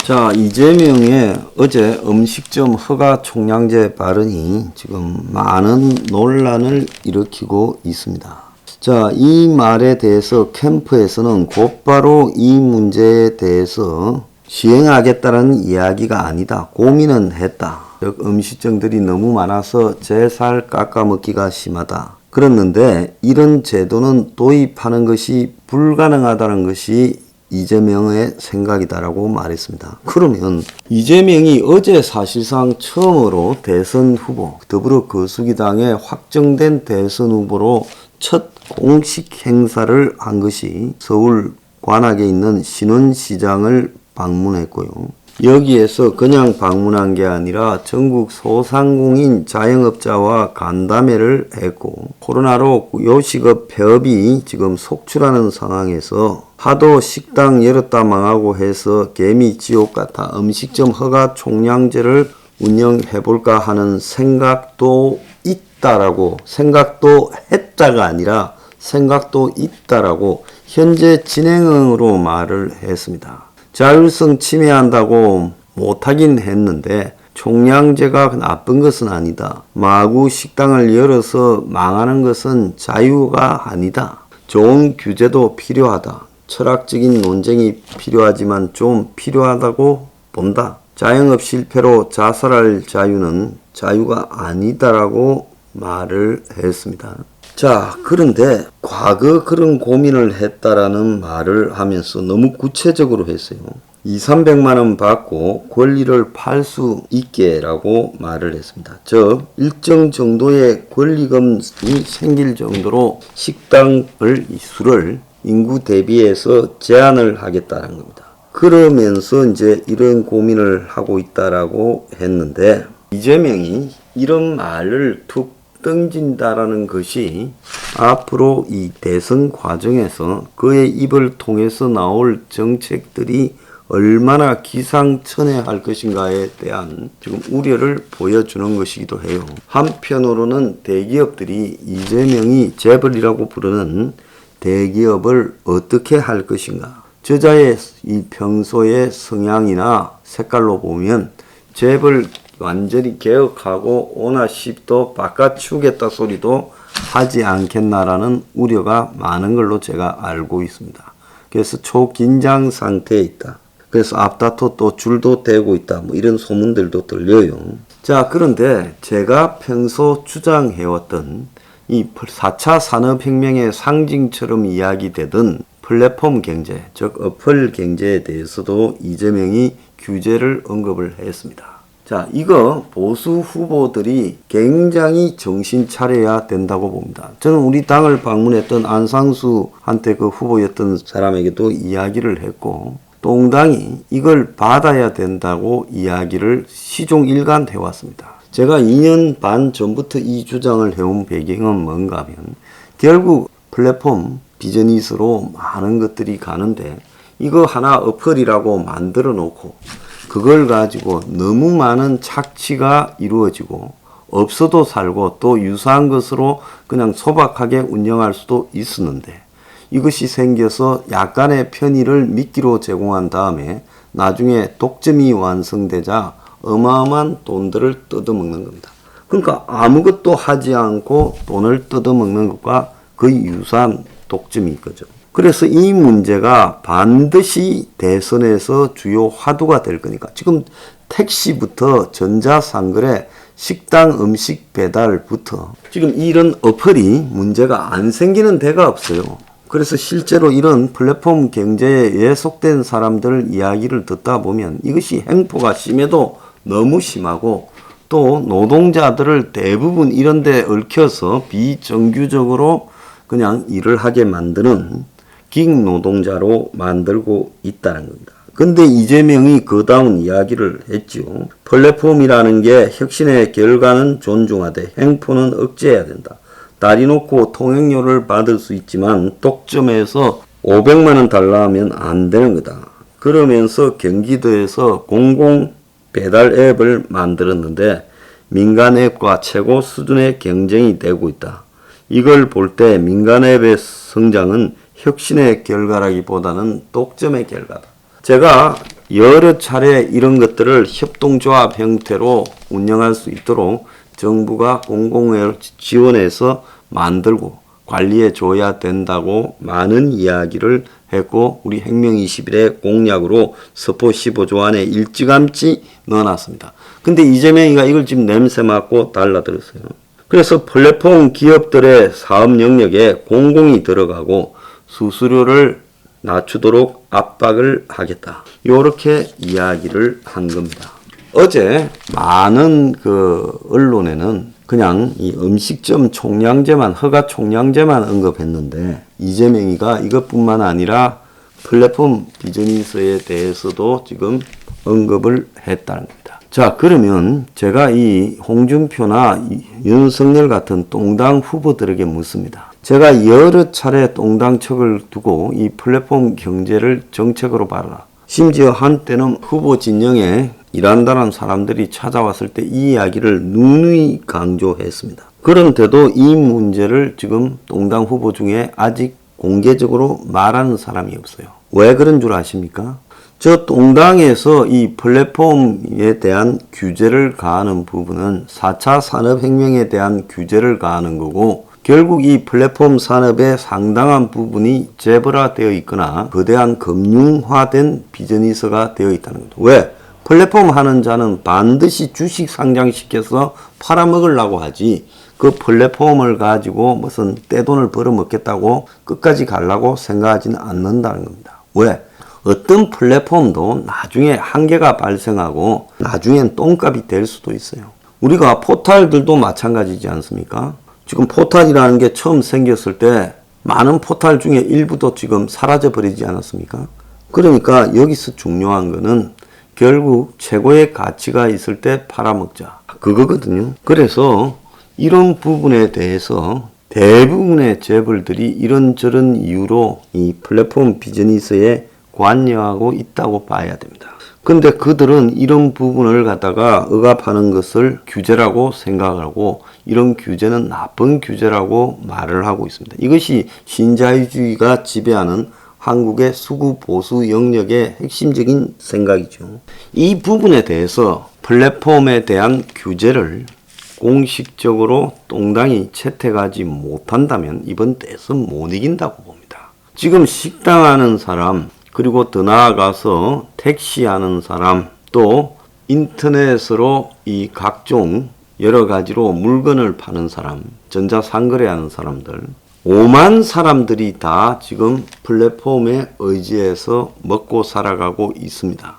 자, 이재명의 어제 음식점 허가 총량제 발언이 지금 많은 논란을 일으키고 있습니다. 자, 이 말에 대해서 캠프에서는 곧바로 이 문제에 대해서 시행하겠다는 이야기가 아니다. 고민은 했다. 즉 음식점들이 너무 많아서 제 살 깎아먹기가 심하다. 그랬는데 이런 제도는 도입하는 것이 불가능하다는 것이 이재명의 생각이다라고 말했습니다. 그러면 이재명이 어제 사실상 처음으로 대선 후보, 더불어 거수기당의 확정된 대선 후보로 첫 공식 행사를 한 것이 서울 관악에 있는 신원시장을 방문했고요. 여기에서 그냥 방문한 게 아니라 전국 소상공인 자영업자와 간담회를 했고, 코로나로 요식업 폐업이 지금 속출하는 상황에서 하도 식당 열었다 망하고 해서 개미 지옥 같아 음식점 허가 총량제를 운영해볼까 하는 생각도 있다라고, 생각도 했다가 아니라 생각도 있다라고 현재 진행으로 말을 했습니다. 자율성 침해한다고 못하긴 했는데 총량제가 나쁜 것은 아니다. 마구 식당을 열어서 망하는 것은 자유가 아니다. 좋은 규제도 필요하다. 철학적인 논쟁이 필요하지만 좀 필요하다고 본다. 자영업 실패로 자살할 자유는 자유가 아니다라고 말을 했습니다. 자, 그런데 과거 그런 고민을 했다라는 말을 하면서 너무 구체적으로 했어요. 200~300만 원 받고 권리를 팔 수 있게 라고 말을 했습니다. 즉 일정 정도의 권리금이 생길 정도로 식당을 수를 인구 대비해서 제한을 하겠다는 겁니다. 그러면서 이제 이런 고민을 하고 있다라고 했는데 이재명이 이런 말을 툭 던진다라는 것이 앞으로 이 대선 과정에서 그의 입을 통해서 나올 정책들이 얼마나 기상천외할 것인가에 대한 지금 우려를 보여주는 것이기도 해요. 한편으로는 대기업들이 이재명이 재벌이라고 부르는 대기업을 어떻게 할 것인가. 저자의 이 평소의 성향이나 색깔로 보면 재벌 완전히 개혁하고 오너십도 바꿔치우겠다 소리도 하지 않겠나라는 우려가 많은 걸로 제가 알고 있습니다. 그래서 초긴장 상태에 있다. 그래서 앞다퉈 또 줄도 대고 있다. 뭐 이런 소문들도 들려요. 자, 그런데 제가 평소 주장해왔던 이 4차 산업혁명의 상징처럼 이야기되던 플랫폼 경제, 즉 어플 경제에 대해서도 이재명이 규제를 언급을 했습니다. 자, 이거 보수 후보들이 굉장히 정신 차려야 된다고 봅니다. 저는 우리 당을 방문했던 안상수한테 그 후보였던 사람에게도 이야기를 했고, 동당이 이걸 받아야 된다고 이야기를 시종일관 해왔습니다. 제가 2년 반 전부터 이 주장을 해온 배경은 뭔가 하면 결국 플랫폼 비즈니스로 많은 것들이 가는데 이거 하나 어플이라고 만들어 놓고 그걸 가지고 너무 많은 착취가 이루어지고 없어도 살고 또 유사한 것으로 그냥 소박하게 운영할 수도 있었는데 이것이 생겨서 약간의 편의를 미끼로 제공한 다음에 나중에 독점이 완성되자 어마어마한 돈들을 뜯어먹는 겁니다. 그러니까 아무것도 하지 않고 돈을 뜯어먹는 것과 거의 유사한 독점이 있거죠. 그래서 이 문제가 반드시 대선에서 주요 화두가 될 거니까 지금 택시부터 전자상거래, 식당 음식 배달부터 지금 이런 어플이 문제가 안 생기는 데가 없어요. 그래서 실제로 이런 플랫폼 경제에 예속된 사람들 이야기를 듣다 보면 이것이 행포가 심해도 너무 심하고 또 노동자들을 대부분 이런 데 얽혀서 비정규적으로 그냥 일을 하게 만드는 깅 노동자로 만들고 있다는 겁니다. 근데 이재명이 그다음 이야기를 했죠. 플랫폼이라는 게 혁신의 결과는 존중하되 행포는 억제해야 된다. 다리 놓고 통행료를 받을 수 있지만 독점에서 500만 원 달라 하면 안 되는 거다. 그러면서 경기도에서 공공 배달 앱을 만들었는데 민간 앱과 최고 수준의 경쟁이 되고 있다. 이걸 볼 때 민간 앱의 성장은 혁신의 결과라기보다는 독점의 결과다. 제가 여러 차례 이런 것들을 협동조합 형태로 운영할 수 있도록 정부가 공공을 지원해서 만들고 관리해 줘야 된다고 많은 이야기를 했고, 우리 혁명 21의 공약으로 서포 15조 안에 일찌감치 넣어놨습니다. 근데 이재명이가 이걸 지금 냄새 맡고 달라들었어요. 그래서 플랫폼 기업들의 사업 영역에 공공이 들어가고 수수료를 낮추도록 압박을 하겠다. 요렇게 이야기를 한 겁니다. 어제 많은 언론에는 그냥 이 음식점 총량제만, 허가 총량제만 언급했는데, 이재명이가 이것뿐만 아니라 플랫폼 비즈니스에 대해서도 지금 언급을 했다는 겁니다. 자, 그러면 제가 이 홍준표나 윤석열 같은 똥당 후보들에게 묻습니다. 제가 여러 차례 똥당 척을 두고 이 플랫폼 경제를 정책으로 봐라. 심지어 한때는 후보 진영에 일한다는 사람들이 찾아왔을 때 이 이야기를 누누이 강조했습니다. 그런데도 이 문제를 지금 똥당 후보 중에 아직 공개적으로 말하는 사람이 없어요. 왜 그런 줄 아십니까? 저 똥당에서 이 플랫폼에 대한 규제를 가하는 부분은 4차 산업혁명에 대한 규제를 가하는 거고, 결국 이 플랫폼 산업의 상당한 부분이 재벌화되어 있거나 거대한 금융화된 비즈니스가 되어 있다는 겁니다. 왜? 플랫폼 하는 자는 반드시 주식 상장시켜서 팔아먹으려고 하지, 그 플랫폼을 가지고 무슨 떼돈을 벌어먹겠다고 끝까지 가려고 생각하지는 않는다는 겁니다. 왜? 어떤 플랫폼도 나중에 한계가 발생하고 나중엔 똥값이 될 수도 있어요. 우리가 포탈들도 마찬가지지 않습니까? 지금 포탈이라는 게 처음 생겼을 때 많은 포탈 중에 일부도 지금 사라져 버리지 않았습니까? 그러니까 여기서 중요한 거는 결국 최고의 가치가 있을 때 팔아먹자, 그거거든요. 그래서 이런 부분에 대해서 대부분의 재벌들이 이런저런 이유로 이 플랫폼 비즈니스에 관여하고 있다고 봐야 됩니다. 근데 그들은 이런 부분을 갖다가 억압하는 것을 규제라고 생각하고, 이런 규제는 나쁜 규제라고 말을 하고 있습니다. 이것이 신자유주의가 지배하는 한국의 수구 보수 영역의 핵심적인 생각이죠. 이 부분에 대해서 플랫폼에 대한 규제를 공식적으로 똥당이 채택하지 못한다면 이번 대선 못 이긴다고 봅니다. 지금 식당 하는 사람, 그리고 더 나아가서 택시 하는 사람, 또 인터넷으로 이 각종 여러 가지로 물건을 파는 사람, 전자상거래 하는 사람들, 5만 사람들이 다 지금 플랫폼에 의지해서 먹고 살아가고 있습니다.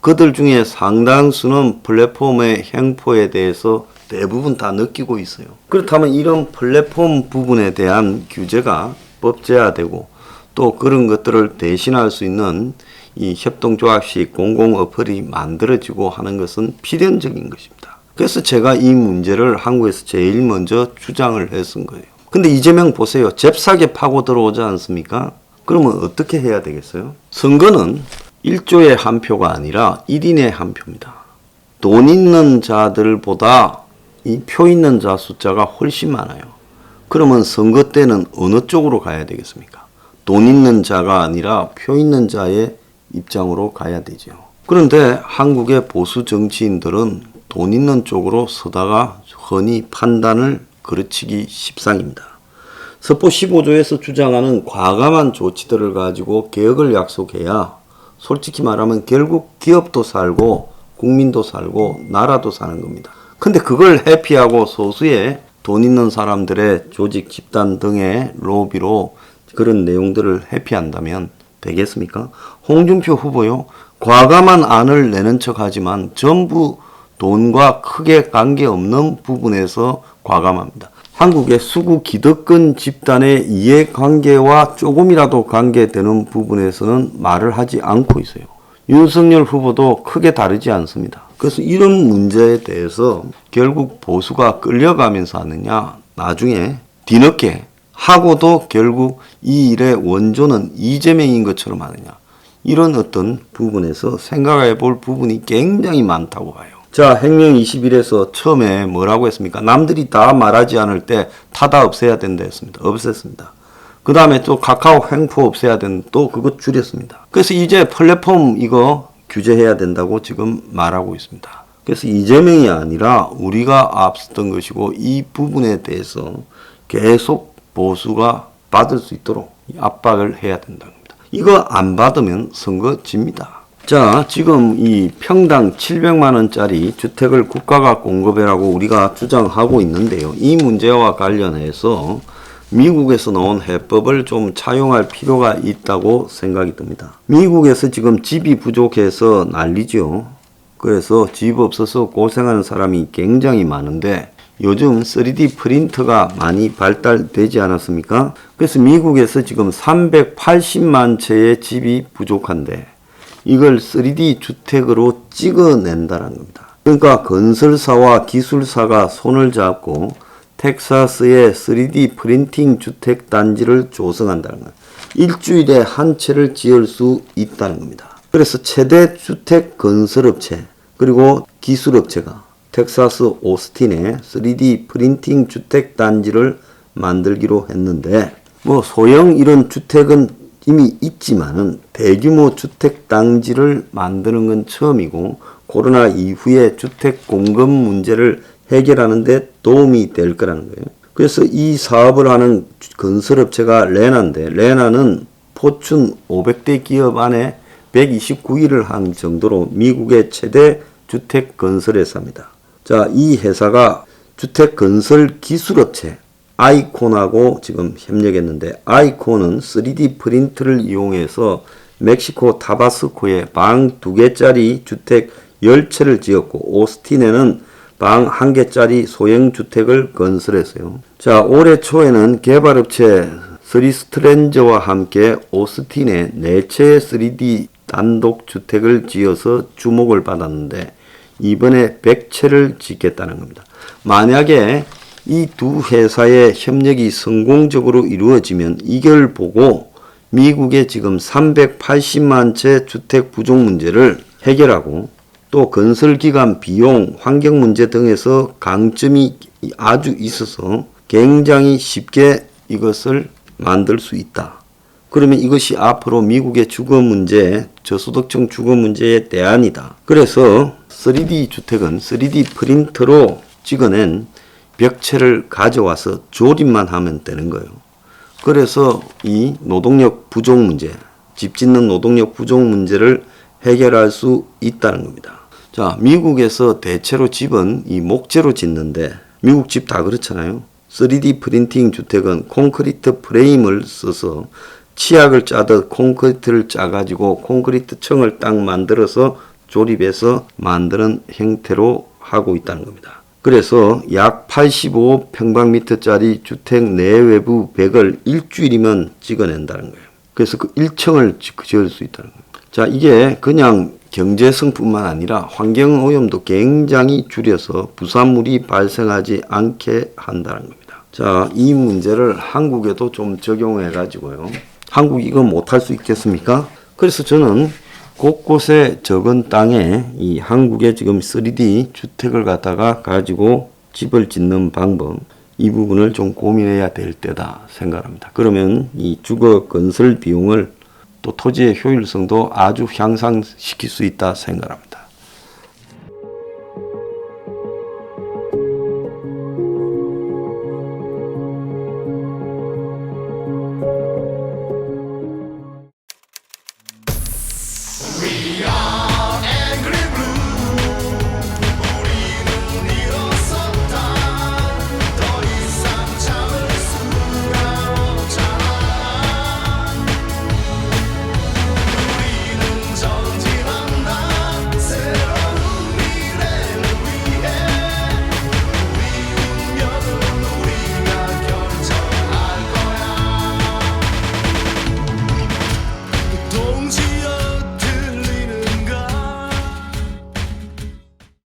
그들 중에 상당수는 플랫폼의 횡포에 대해서 대부분 다 느끼고 있어요. 그렇다면 이런 플랫폼 부분에 대한 규제가 법제화되고, 또 그런 것들을 대신할 수 있는 이 협동조합식 공공어플이 만들어지고 하는 것은 필연적인 것입니다. 그래서 제가 이 문제를 한국에서 제일 먼저 주장을 했은 거예요. 근데 이재명 보세요. 잽싸게 파고 들어오지 않습니까? 그러면 어떻게 해야 되겠어요? 선거는 1조의 한 표가 아니라 1인의 한 표입니다. 돈 있는 자들보다 이 표 있는 자 숫자가 훨씬 많아요. 그러면 선거 때는 어느 쪽으로 가야 되겠습니까? 돈 있는 자가 아니라 표 있는 자의 입장으로 가야 되죠. 그런데 한국의 보수 정치인들은 돈 있는 쪽으로 서다가 흔히 판단을 거르치기 십상입니다. 서포 15조에서 주장하는 과감한 조치들을 가지고 개혁을 약속해야 솔직히 말하면 결국 기업도 살고 국민도 살고 나라도 사는 겁니다. 근데 그걸 회피하고 소수의 돈 있는 사람들의 조직 집단 등의 로비로 그런 내용들을 회피한다면 되겠습니까? 홍준표 후보요, 과감한 안을 내는 척 하지만 전부 돈과 크게 관계없는 부분에서 과감합니다. 한국의 수구 기득권 집단의 이해관계와 조금이라도 관계되는 부분에서는 말을 하지 않고 있어요. 윤석열 후보도 크게 다르지 않습니다. 그래서 이런 문제에 대해서 결국 보수가 끌려가면서 하느냐, 나중에 뒤늦게 하고도 결국 이 일의 원조는 이재명인 것처럼 하느냐, 이런 어떤 부분에서 생각해 볼 부분이 굉장히 많다고 봐요. 자, 혁명 21에서 처음에 뭐라고 했습니까? 남들이 다 말하지 않을 때 타다 없애야 된다 했습니다. 없앴습니다. 그 다음에 또 카카오 횡포 없애야 된다, 또 그것 줄였습니다. 그래서 이제 플랫폼 이거 규제해야 된다고 지금 말하고 있습니다. 그래서 이재명이 아니라 우리가 앞섰던 것이고 이 부분에 대해서 계속 보수가 받을 수 있도록 압박을 해야 된다는 겁니다. 이거 안 받으면 선거 집니다. 자, 지금 이 평당 700만 원짜리 주택을 국가가 공급해라고 우리가 주장하고 있는데요. 이 문제와 관련해서 미국에서 나온 해법을 좀 차용할 필요가 있다고 생각이 듭니다. 미국에서 지금 집이 부족해서 난리죠. 그래서 집 없어서 고생하는 사람이 굉장히 많은데 요즘 3D 프린터가 많이 발달되지 않았습니까? 그래서 미국에서 지금 380만 채의 집이 부족한데 이걸 3D 주택으로 찍어낸다는 겁니다. 그러니까 건설사와 기술사가 손을 잡고 텍사스의 3D 프린팅 주택 단지를 조성한다는 거예요. 일주일에 한 채를 지을 수 있다는 겁니다. 그래서 최대 주택 건설업체 그리고 기술업체가 텍사스 오스틴에 3D 프린팅 주택 단지를 만들기로 했는데 뭐 소형 이런 주택은 이미 있지만은 대규모 주택 단지를 만드는 건 처음이고 코로나 이후에 주택 공급 문제를 해결하는 데 도움이 될 거라는 거예요. 그래서 이 사업을 하는 건설업체가 레나인데 레나는 포춘 500대 기업 안에 129위를 한 정도로 미국의 최대 주택 건설 회사입니다. 자, 이 회사가 주택 건설 기술업체 아이콘하고 지금 협력했는데 아이콘은 3D 프린터를 이용해서 멕시코 타바스코에 방 2개짜리 주택 10채를 지었고 오스틴에는 방 1개짜리 소형 주택을 건설했어요. 자, 올해 초에는 개발업체 스리스트렌저와 함께 오스틴에 4채의 3D 단독 주택을 지어서 주목을 받았는데 이번에 100채를 짓겠다는 겁니다. 만약에 이 두 회사의 협력이 성공적으로 이루어지면 이걸 보고 미국의 지금 380만 채 주택 부족 문제를 해결하고 또 건설기간 비용, 환경 문제 등에서 강점이 아주 있어서 굉장히 쉽게 이것을 만들 수 있다. 그러면 이것이 앞으로 미국의 주거 문제, 저소득층 주거 문제의 대안이다. 그래서 3D 주택은 3D 프린터로 찍어낸 벽체를 가져와서 조립만 하면 되는 거예요. 그래서 이 노동력 부족 문제, 집 짓는 노동력 부족 문제를 해결할 수 있다는 겁니다. 자, 미국에서 대체로 집은 이 목재로 짓는데 미국 집 다 그렇잖아요. 3D 프린팅 주택은 콘크리트 프레임을 써서 치약을 짜듯 콘크리트를 짜가지고 콘크리트 층을 딱 만들어서 조립해서 만드는 형태로 하고 있다는 겁니다. 그래서 약 85평방미터짜리 주택 내외부 벽을 일주일이면 찍어낸다는 거예요. 그래서 그 1층을 지을 수 있다는 겁니다. 자, 이게 그냥 경제성뿐만 아니라 환경오염도 굉장히 줄여서 부산물이 발생하지 않게 한다는 겁니다. 자, 이 문제를 한국에도 좀 적용해 가지고요. 한국이 이거 못할 수 있겠습니까? 그래서 저는 곳곳에 적은 땅에 이 한국의 지금 3D 주택을 갖다가 가지고 집을 짓는 방법, 이 부분을 좀 고민해야 될 때다 생각합니다. 그러면 이 주거 건설 비용을 또 토지의 효율성도 아주 향상시킬 수 있다 생각합니다.